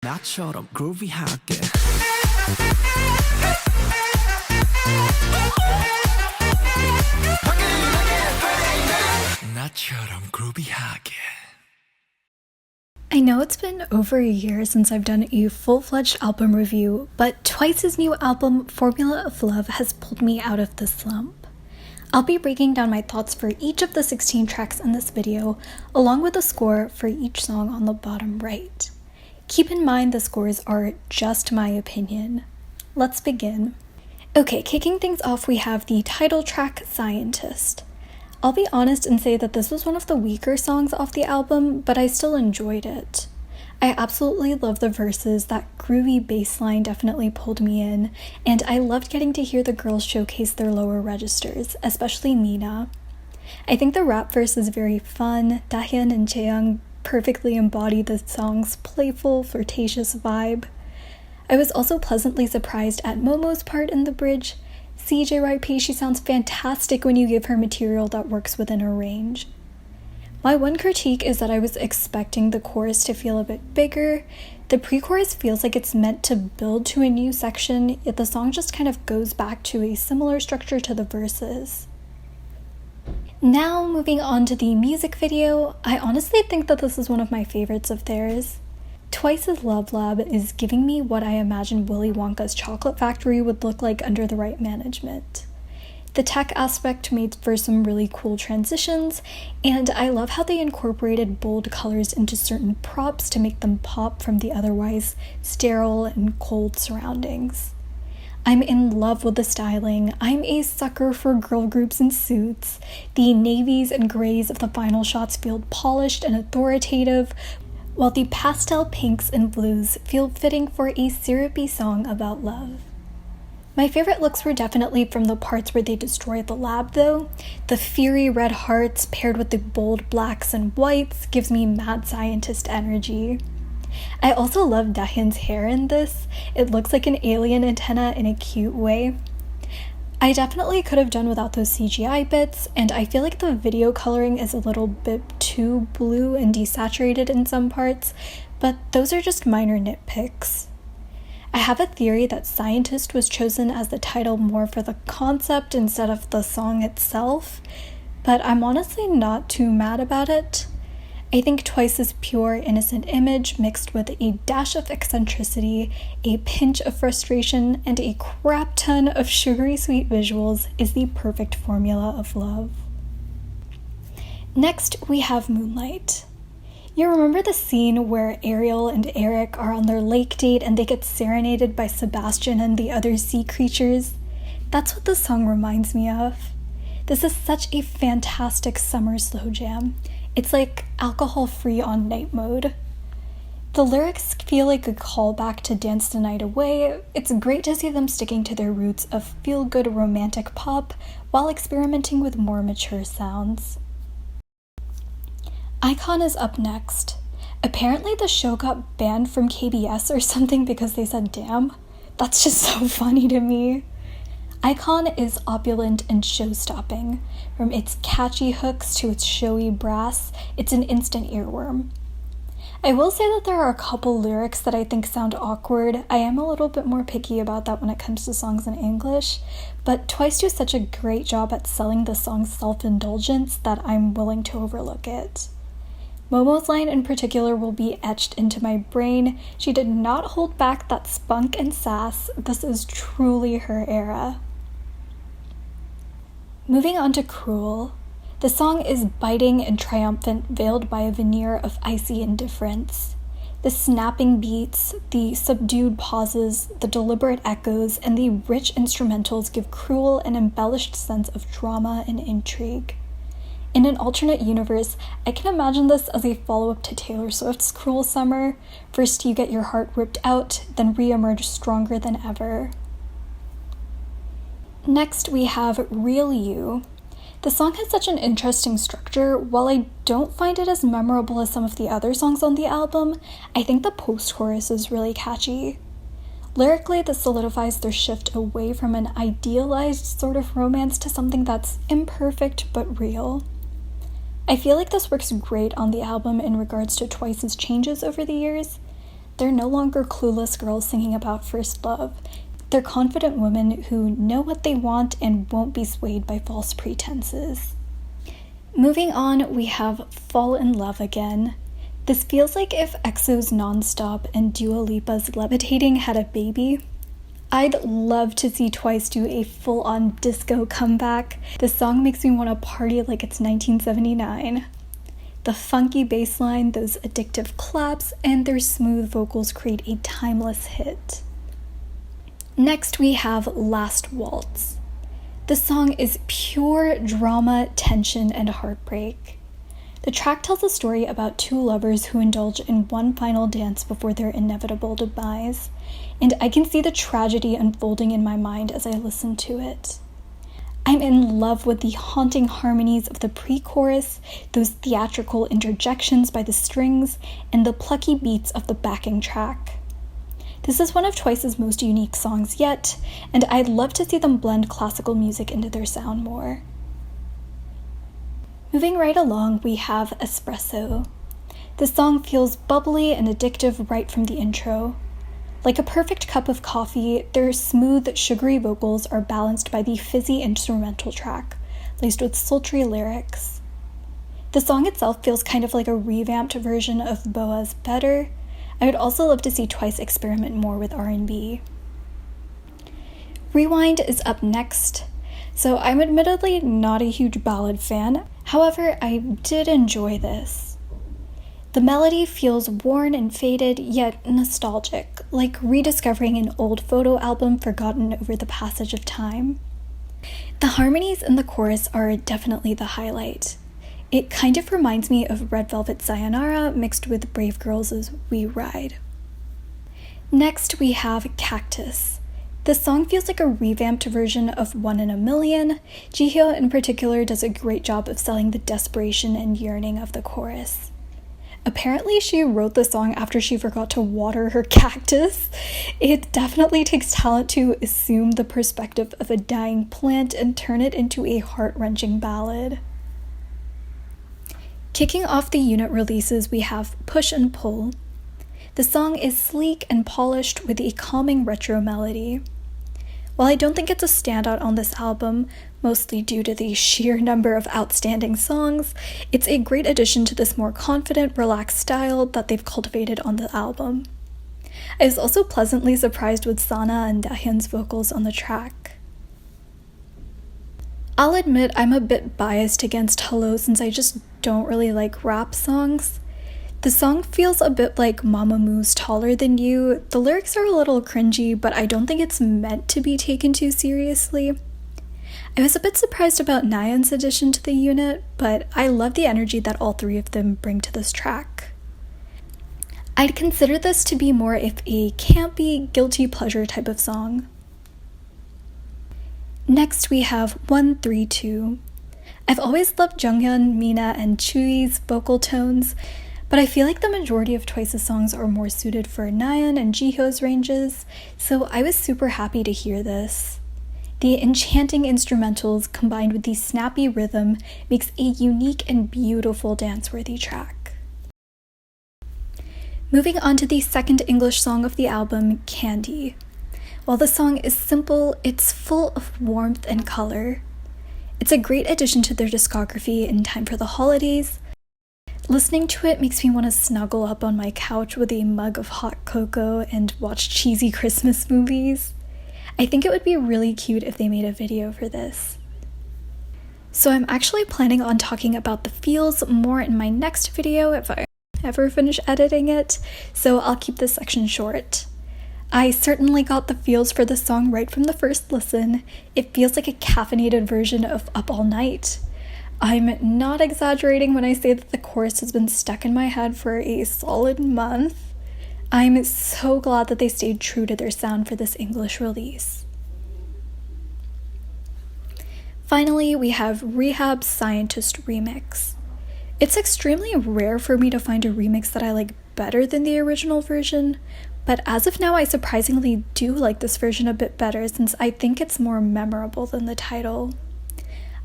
나처럼 groovy하게 나처럼 groovy하게. I know it's been over a year since I've done a full-fledged album review, but Twice's new album, Formula of Love, has pulled me out of the slump. I'll be breaking down my thoughts for each of the 16 tracks in this video, along with a score for each song on the bottom right. Keep in mind the scores are just my opinion. Let's begin. Okay, kicking things off, we have the title track, Scientist. I'll be honest and say that this was one of the weaker songs off the album, but I still enjoyed it. I absolutely love the verses. That groovy bass line definitely pulled me in, and I loved getting to hear the girls showcase their lower registers, especially Mina. I think the rap verse is very fun. Dahyun and chaeyoung perfectly embody the song's playful, flirtatious vibe. I was also pleasantly surprised at Momo's part in the bridge. CJYP, she sounds fantastic when you give her material that works within her range. My one critique is that I was expecting the chorus to feel a bit bigger. The pre-chorus feels like it's meant to build to a new section, yet the song just kind of goes back to a similar structure to the verses. Now, moving on to the music video, I honestly think that this is one of my favorites of theirs. Twice's Love Lab is giving me what I imagine Willy Wonka's chocolate factory would look like under the right management. The tech aspect made for some really cool transitions, and I love how they incorporated bold colors into certain props to make them pop from the otherwise sterile and cold surroundings. I'm in love with the styling. I'm a sucker for girl groups in suits. The navies and grays of the final shots feel polished and authoritative, while the pastel pinks and blues feel fitting for a syrupy song about love. My favorite looks were definitely from the parts where they destroyed the lab though. The fiery red hearts paired with the bold blacks and whites gives me mad scientist energy. I also love Dahyun's hair in this. It looks like an alien antenna in a cute way. I definitely could have done without those CGI bits, and I feel like the video coloring is a little bit too blue and desaturated in some parts, but those are just minor nitpicks. I have a theory that Scientist was chosen as the title more for the concept instead of the song itself, but I'm honestly not too mad about it. I think Twice's pure, innocent image mixed with a dash of eccentricity, a pinch of frustration, and a crap ton of sugary sweet visuals is the perfect formula of love. Next, we have Moonlight. You remember the scene where Ariel and Eric are on their lake date and they get serenaded by Sebastian and the other sea creatures? That's what this song reminds me of. This is such a fantastic summer slow jam. It's like alcohol-free on night mode. The lyrics feel like a callback to Dance the Night Away. It's great to see them sticking to their roots of feel-good romantic pop while experimenting with more mature sounds. iKON is up next. Apparently the show got banned from KBS or something because they said damn. That's just so funny to me. iKON is opulent and show-stopping. From its catchy hooks to its showy brass, it's an instant earworm. I will say that there are a couple lyrics that I think sound awkward. I am a little bit more picky about that when it comes to songs in English, but Twice do such a great job at selling the song's self-indulgence that I'm willing to overlook it. Momo's line in particular will be etched into my brain. She did not hold back that spunk and sass. This is truly her era. Moving on to Cruel. The song is biting and triumphant, veiled by a veneer of icy indifference. The snapping beats, the subdued pauses, the deliberate echoes, and the rich instrumentals give Cruel an embellished sense of drama and intrigue. In an alternate universe, I can imagine this as a follow-up to Taylor Swift's Cruel Summer. First you get your heart ripped out, then re-emerge stronger than ever. Next, we have Real You. The song has such an interesting structure. While I don't find it as memorable as some of the other songs on the album, I think the post-chorus is really catchy. Lyrically, this solidifies their shift away from an idealized sort of romance to something that's imperfect but real. I feel like this works great on the album in regards to Twice's changes over the years. they're no longer clueless girls singing about first love. They're confident women who know what they want and won't be swayed by false pretenses. Moving on, we have Fall in Love Again. This feels like if EXO's Nonstop and Dua Lipa's Levitating had a baby. I'd love to see Twice do a full-on disco comeback. This song makes me want to party like it's 1979. The funky bass line, those addictive claps, and their smooth vocals create a timeless hit. Next, we have Last Waltz. This song is pure drama, tension, and heartbreak. The track tells a story about two lovers who indulge in one final dance before their inevitable demise, and I can see the tragedy unfolding in my mind as I listen to it. I'm in love with the haunting harmonies of the pre-chorus, those theatrical interjections by the strings, and the plucky beats of the backing track. This is one of Twice's most unique songs yet, and I'd love to see them blend classical music into their sound more. Moving right along, we have Espresso. This song feels bubbly and addictive right from the intro. Like a perfect cup of coffee, their smooth, sugary vocals are balanced by the fizzy instrumental track, laced with sultry lyrics. The song itself feels kind of like a revamped version of BoA's Better. I would also love to see Twice experiment more with R&B. Rewind is up next. So I'm admittedly not a huge ballad fan, however, I did enjoy this. The melody feels worn and faded, yet nostalgic, like rediscovering an old photo album forgotten over the passage of time. The harmonies in the chorus are definitely the highlight. It kind of reminds me of Red Velvet Sayonara mixed with Brave Girls' We Ride. Next, we have Cactus. This song feels like a revamped version of One in a Million. Jihyo in particular does a great job of selling the desperation and yearning of the chorus. Apparently, she wrote the song after she forgot to water her cactus. It definitely takes talent to assume the perspective of a dying plant and turn it into a heart-wrenching ballad. Kicking off the unit releases, we have Push and Pull. The song is sleek and polished with a calming retro melody. While I don't think it's a standout on this album, mostly due to the sheer number of outstanding songs, it's a great addition to this more confident, relaxed style that they've cultivated on the album. I was also pleasantly surprised with Sana and Dahyun's vocals on the track. I'll admit I'm a bit biased against Hello since I just don't really like rap songs. The song feels a bit like Mamamoo's Taller Than You. The lyrics are a little cringy, but I don't think it's meant to be taken too seriously. I was a bit surprised about nayeon's addition to the unit, but I love the energy that all three of them bring to this track. I'd consider this to be more of a campy, guilty pleasure type of song. Next, we have 132. I've always loved jeongyeon, Mina, and Chui's vocal tones, but I feel like the majority of Twice's songs are more suited for nayeon and jihyo's ranges, so I was super happy to hear this. The enchanting instrumentals combined with the snappy rhythm makes a unique and beautiful dance-worthy track. Moving on to the second English song of the album, Candy. While the song is simple, it's full of warmth and color. It's a great addition to their discography in time for the holidays. Listening to it makes me want to snuggle up on my couch with a mug of hot cocoa and watch cheesy Christmas movies. I think it would be really cute if they made a video for this. So I'm actually planning on talking about the feels more in my next video if I ever finish editing it, so I'll keep this section short. I certainly got the feels for the song right from the first listen. It feels like a caffeinated version of Up All Night. I'm not exaggerating when I say that the chorus has been stuck in my head for a solid month. I'm so glad that they stayed true to their sound for this English release. Finally, we have Rehab's Scientist remix. It's extremely rare for me to find a remix that I like better than the original version, but as of now I surprisingly do like this version a bit better since I think it's more memorable than the title.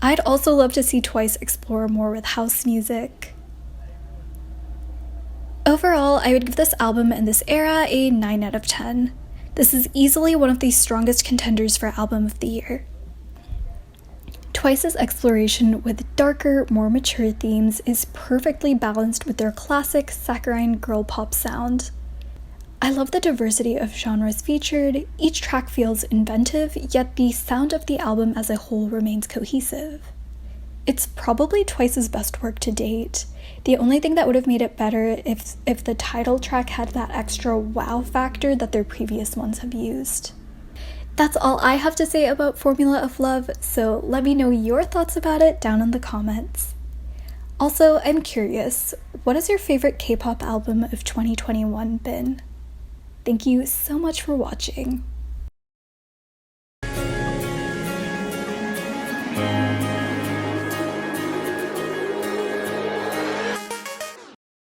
I'd also love to see Twice explore more with house music. Overall, I would give this album and this era a 9 out of 10. This is easily one of the strongest contenders for Album of the Year. Twice's exploration with darker, more mature themes is perfectly balanced with their classic saccharine girl pop sound. I love the diversity of genres featured. Each track feels inventive, yet the sound of the album as a whole remains cohesive. It's probably Twice's best work to date. The only thing that would have made it better if the title track had that extra wow factor that their previous ones have used. That's all I have to say about Formula of Love, so let me know your thoughts about it down in the comments. Also, I'm curious, what has your favorite K-pop album of 2021 been? Thank you so much for watching.